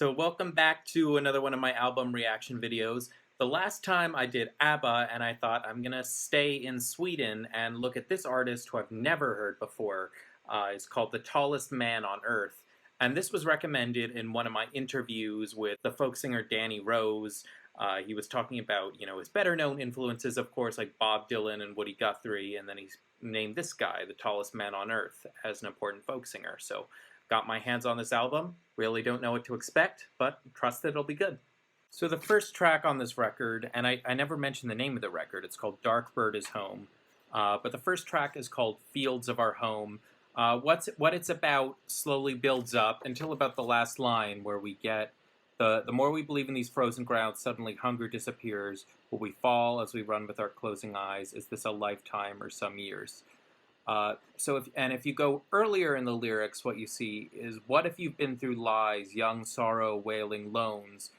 So welcome back to another one of my album reaction videos. The last time I did ABBA and I thought I'm gonna stay in Sweden and look at this artist who I've never heard before. It's called The Tallest Man on Earth. And this was recommended in one of my interviews with the folk singer Danny Rose. He was talking about, his better known influences, of course, like Bob Dylan and Woody Guthrie, and then he named this guy, The Tallest Man on Earth, as an important folk singer. So got my hands on this album. Really don't know what to expect, but trust that it'll be good. So the first track on this record, and I never mentioned the name of the record, it's called Dark Bird is Home. But the first track is called Fields of Our Home. What it's about slowly builds up until about the last line where we get the more we believe in these frozen grounds, suddenly hunger disappears. Will we fall as we run with our closing eyes? Is this a lifetime or some years? If you go earlier in the lyrics, what you see is, what if you've been through lies, young sorrow, wailing loans?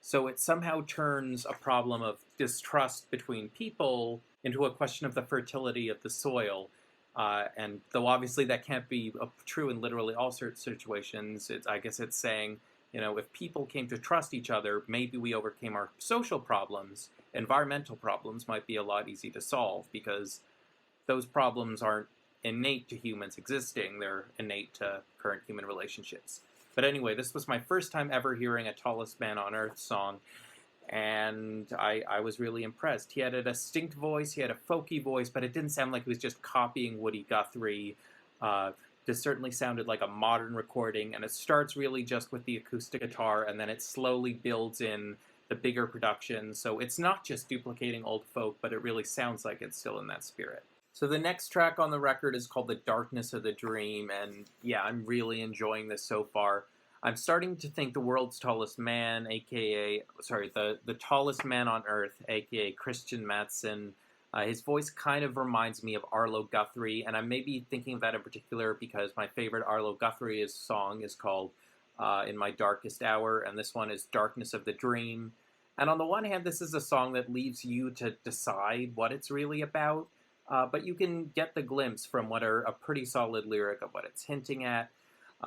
So it somehow turns a problem of distrust between people into a question of the fertility of the soil. And though obviously that can't be true in literally all sorts of situations, I guess it's saying, if people came to trust each other, maybe we overcame our social problems. Environmental problems might be a lot easier to solve because those problems aren't innate to humans existing, they're innate to current human relationships. But anyway, this was my first time ever hearing a Tallest Man on Earth song, and I was really impressed. He had a distinct voice, he had a folky voice, but it didn't sound like he was just copying Woody Guthrie. This certainly sounded like a modern recording, and it starts really just with the acoustic guitar, and then it slowly builds in the bigger production, so it's not just duplicating old folk, but it really sounds like it's still in that spirit. So the next track on the record is called The Darkness of the Dream, and yeah, I'm really enjoying this so far. I'm starting to think the world's tallest man, the tallest man on earth, aka Kristian Mattson. His voice kind of reminds me of Arlo Guthrie, and I may be thinking of that in particular because my favorite Arlo Guthrie song is called In My Darkest Hour, and this one is Darkness of the Dream. And on the one hand, this is a song that leaves you to decide what it's really about. But you can get the glimpse from what are a pretty solid lyric of what it's hinting at.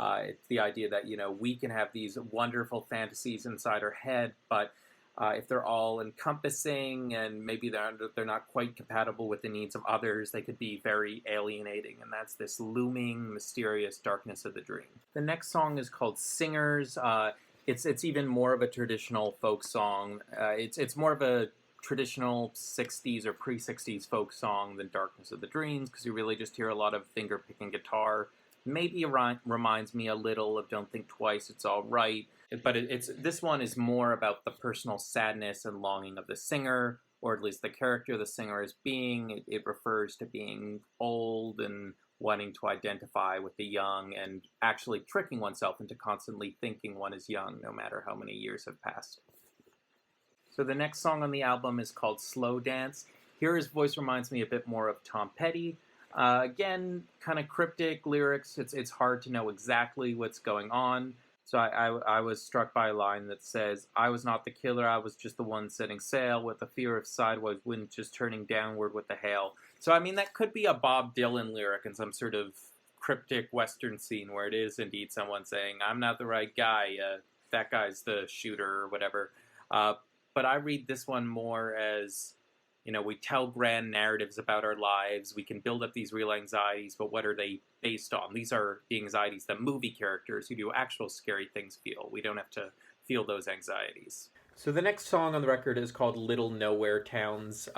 It's the idea that, we can have these wonderful fantasies inside our head, but if they're all encompassing and maybe they're not quite compatible with the needs of others, they could be very alienating. And that's this looming, mysterious darkness of the dream. The next song is called Singers. It's even more of a traditional folk song. It's more of a traditional 60s or pre-60s folk song than Darkness of the Dreams, because you really just hear a lot of finger-picking guitar. Maybe it reminds me a little of Don't Think Twice, It's All Right, but this one is more about the personal sadness and longing of the singer, or at least the character the singer is being. It refers to being old and wanting to identify with the young and actually tricking oneself into constantly thinking one is young, no matter how many years have passed. So the next song on the album is called Slow Dance. Here his voice reminds me a bit more of Tom Petty. Again, kind of cryptic lyrics. It's hard to know exactly what's going on. So I was struck by a line that says, I was not the killer, I was just the one setting sail with the fear of sideways wind just turning downward with the hail. So I mean, that could be a Bob Dylan lyric in some sort of cryptic Western scene where it is indeed someone saying, I'm not the right guy, that guy's the shooter or whatever. But I read this one more as, we tell grand narratives about our lives, we can build up these real anxieties, but what are they based on? These are the anxieties that movie characters who do actual scary things feel. We don't have to feel those anxieties. So the next song on the record is called Little Nowhere Towns.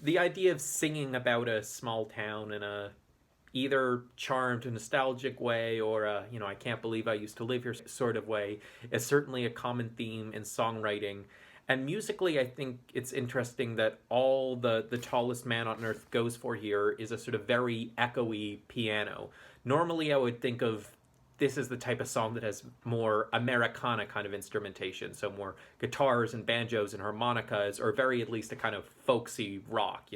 The idea of singing about a small town in a either charmed, nostalgic way or I can't believe I used to live here sort of way is certainly a common theme in songwriting. And musically, I think it's interesting that all the Tallest Man on Earth goes for here is a sort of very echoey piano. Normally, I would think of this as the type of song that has more Americana kind of instrumentation, so more guitars and banjos and harmonicas, or very at least a kind of folksy rock,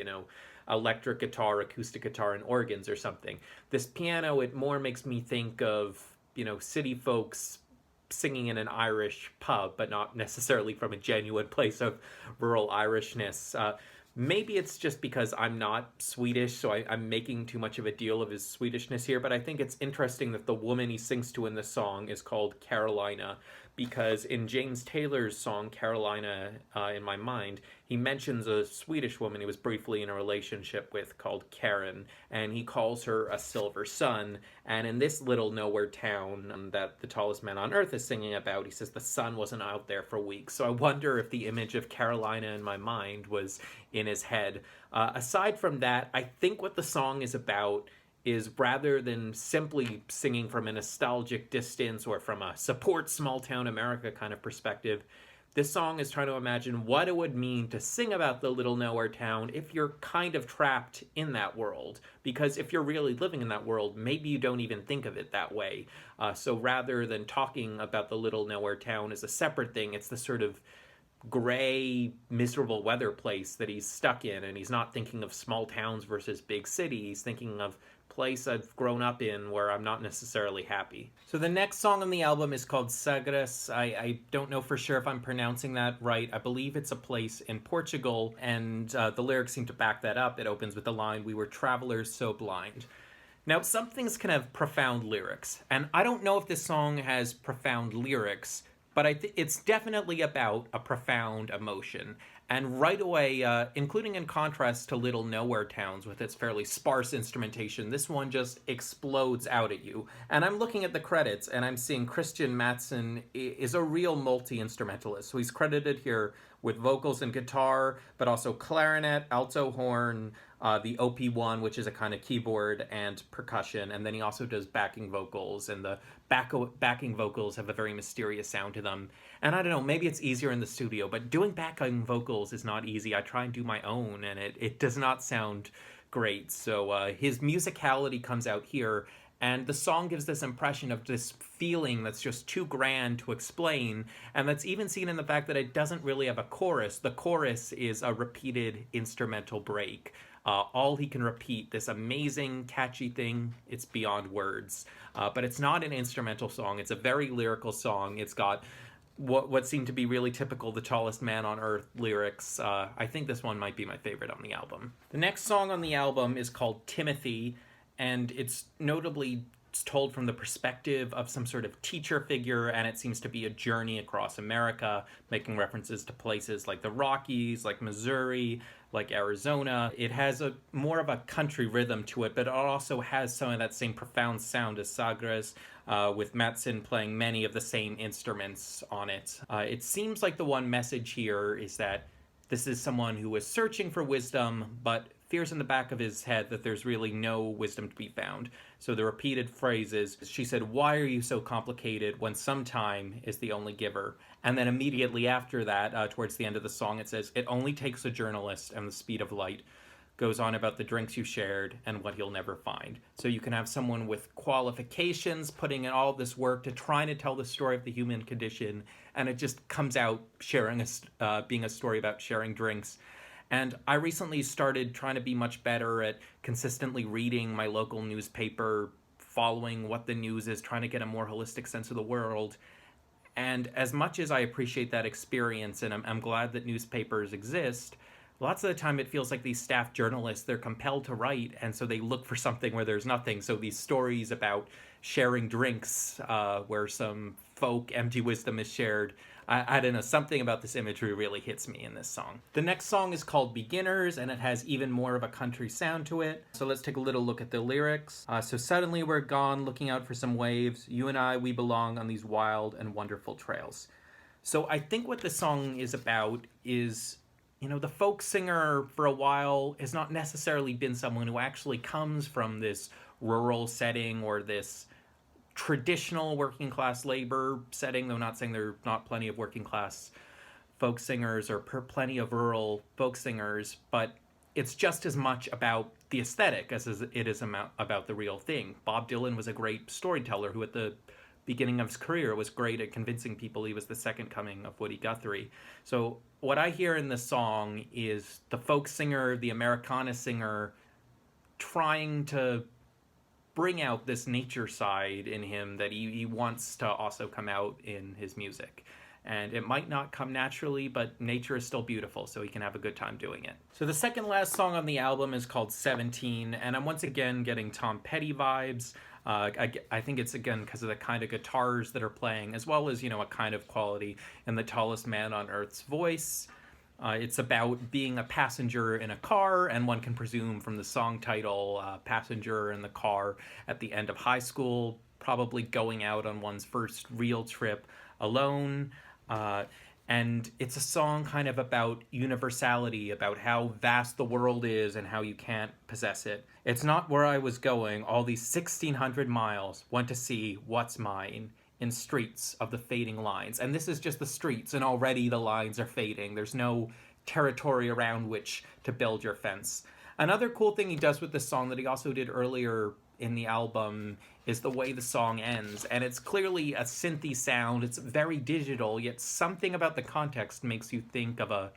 electric guitar, acoustic guitar, and organs or something. This piano, it more makes me think of, city folks singing in an Irish pub, but not necessarily from a genuine place of rural Irishness. Maybe it's just because I'm not Swedish, so I'm making too much of a deal of his Swedishness here, but I think it's interesting that the woman he sings to in this song is called Carolina. because in James Taylor's song Carolina in My Mind, he mentions a Swedish woman he was briefly in a relationship with called Karen, and he calls her a silver sun. And in this little nowhere town that The Tallest Man on Earth is singing about, he says the sun wasn't out there for weeks. So I wonder if the image of Carolina in my mind was in his head. Aside from that, I think what the song is about is, rather than simply singing from a nostalgic distance or from a support small town America kind of perspective, this song is trying to imagine what it would mean to sing about the little nowhere town if you're kind of trapped in that world. Because if you're really living in that world, maybe you don't even think of it that way. So rather than talking about the little nowhere town as a separate thing, it's the sort of gray, miserable weather place that he's stuck in, and he's not thinking of small towns versus big cities. He's thinking of place I've grown up in where I'm not necessarily happy. So the next song on the album is called Sagras. I don't know for sure if I'm pronouncing that right. I believe it's a place in Portugal, and the lyrics seem to back that up. It opens with the line, "We were travelers so blind." Now, some things can have profound lyrics, and I don't know if this song has profound lyrics, but it's definitely about a profound emotion. And right away, including in contrast to Little Nowhere Towns with its fairly sparse instrumentation, this one just explodes out at you. And I'm looking at the credits, and I'm seeing Kristian Mattson is a real multi-instrumentalist. So he's credited here with vocals and guitar, but also clarinet, alto horn, the OP1, which is a kind of keyboard, and percussion. And then he also does backing vocals, and the backing vocals have a very mysterious sound to them. And I don't know, maybe it's easier in the studio, but doing backing vocals is not easy. I try and do my own, and it does not sound great. So his musicality comes out here, and the song gives this impression of this feeling that's just too grand to explain, and that's even seen in the fact that it doesn't really have a chorus. The chorus is a repeated instrumental break. All he can repeat, this amazing, catchy thing, it's beyond words. But it's not an instrumental song. It's a very lyrical song. It's got what seem to be really typical The Tallest Man on Earth lyrics. I think this one might be my favorite on the album. The next song on the album is called Timothy, and it's notably told from the perspective of some sort of teacher figure, and it seems to be a journey across America, making references to places like the Rockies, like Missouri, like Arizona. It has a more of a country rhythm to it, but it also has some of that same profound sound as Sagras, with Mattson playing many of the same instruments on it. It seems like the one message here is that this is someone who is searching for wisdom, but fears in the back of his head that there's really no wisdom to be found. So the repeated phrases, she said, "Why are you so complicated when sometime is the only giver?" And then immediately after that, towards the end of the song, it says, "It only takes a journalist and the speed of light." Goes on about the drinks you shared and what you'll never find. So you can have someone with qualifications putting in all this work to try to tell the story of the human condition, and it just comes out being a story about sharing drinks. And I recently started trying to be much better at consistently reading my local newspaper, following what the news is, trying to get a more holistic sense of the world. And as much as I appreciate that experience, and I'm glad that newspapers exist, lots of the time it feels like these staff journalists, they're compelled to write, and so they look for something where there's nothing. So these stories about sharing drinks, where some folk empty wisdom is shared, I don't know, something about this imagery really hits me in this song. The next song is called Beginners, and it has even more of a country sound to it. So let's take a little look at the lyrics. So suddenly we're gone, looking out for some waves. You and I, we belong on these wild and wonderful trails. So I think what this song is about is, the folk singer for a while has not necessarily been someone who actually comes from this rural setting or this traditional working class labor setting, though not saying there are not plenty of working class folk singers or plenty of rural folk singers, but it's just as much about the aesthetic as it is about the real thing. Bob Dylan was a great storyteller who at the beginning of his career was great at convincing people he was the second coming of Woody Guthrie. So what I hear in the song is the folk singer, the Americana singer, trying to bring out this nature side in him that he wants to also come out in his music. and it might not come naturally, but nature is still beautiful, so he can have a good time doing it. So the second last song on the album is called 17, and I'm once again getting Tom Petty vibes. I think it's, again, because of the kind of guitars that are playing, as well as, a kind of quality in the Tallest Man on Earth's voice. It's about being a passenger in a car, and one can presume from the song title, passenger in the car at the end of high school, probably going out on one's first real trip alone. And it's a song kind of about universality, about how vast the world is and how you can't possess it. It's not where I was going, all these 1,600 miles, went to see what's mine in streets of the fading lines. And this is just the streets, and already the lines are fading. There's no territory around which to build your fence. Another cool thing he does with this song that he also did earlier in the album is the way the song ends, and it's clearly a synthy sound. It's very digital, yet something about the context makes you think of a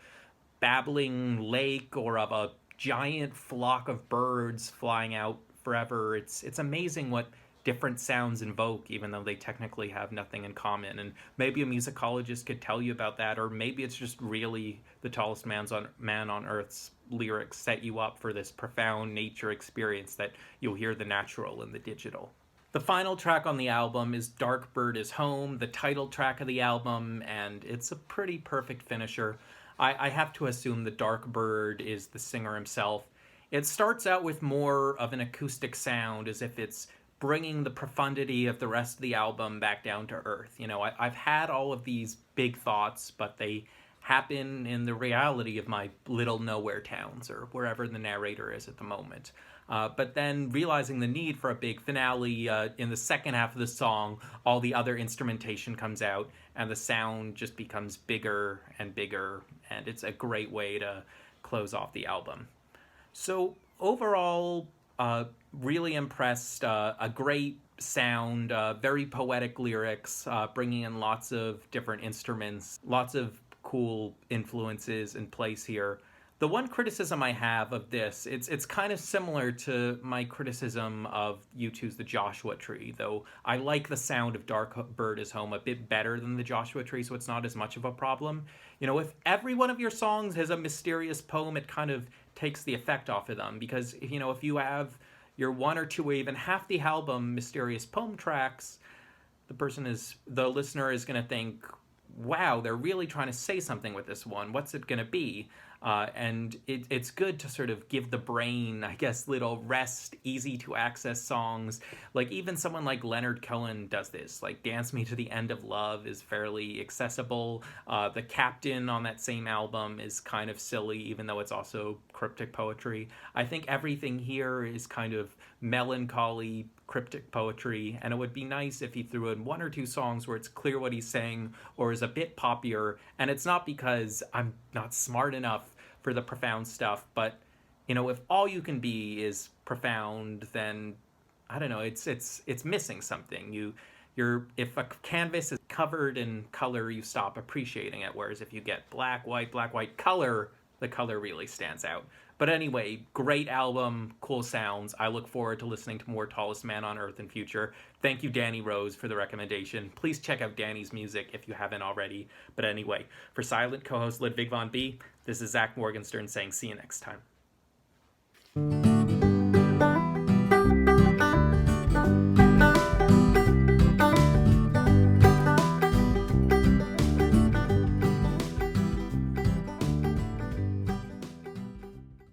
babbling lake or of a giant flock of birds flying out forever. It's amazing what different sounds invoke, even though they technically have nothing in common. And maybe a musicologist could tell you about that, or maybe it's just really the Tallest Man on Earth's lyrics set you up for this profound nature experience that you'll hear the natural and the digital. The final track on the album is Dark Bird Is Home, the title track of the album, and it's a pretty perfect finisher. I have to assume the Dark Bird is the singer himself. It starts out with more of an acoustic sound, as if it's bringing the profundity of the rest of the album back down to earth. I've had all of these big thoughts, but they happen in the reality of my little nowhere towns, or wherever the narrator is at the moment. But then realizing the need for a big finale, in the second half of the song, all the other instrumentation comes out, and the sound just becomes bigger and bigger, and it's a great way to close off the album. So overall, really impressed. A great sound, very poetic lyrics, bringing in lots of different instruments, lots of cool influences in place here. The one criticism I have of this, it's kind of similar to my criticism of U2's The Joshua Tree, though I like the sound of Dark Bird Is Home a bit better than The Joshua Tree, so it's not as much of a problem. If every one of your songs has a mysterious poem, it kind of takes the effect off of them, because, if you have your one or two or even half the album mysterious poem tracks, the listener is going to think, wow, they're really trying to say something with this one. What's it going to be? And it's good to sort of give the brain, I guess, little rest, easy to access songs. Like, even someone like Leonard Cohen does this. Like, Dance Me to the End of Love is fairly accessible. The Captain on that same album is kind of silly, even though it's also cryptic poetry. I think everything here is kind of melancholy, cryptic poetry, and it would be nice if he threw in one or two songs where it's clear what he's saying or is a bit poppier. And it's not because I'm not smart enough for the profound stuff, but if all you can be is profound, then I don't know, it's missing something. If a canvas is covered in color, you stop appreciating it, whereas if you get black, white, color, the color really stands out. But anyway, great album, cool sounds. I look forward to listening to more Tallest Man on Earth in future. Thank you, Danny Rose, for the recommendation. Please check out Danny's music if you haven't already. But anyway, for Silent co-host Ludwig von B, this is Zach Morgenstern saying see you next time.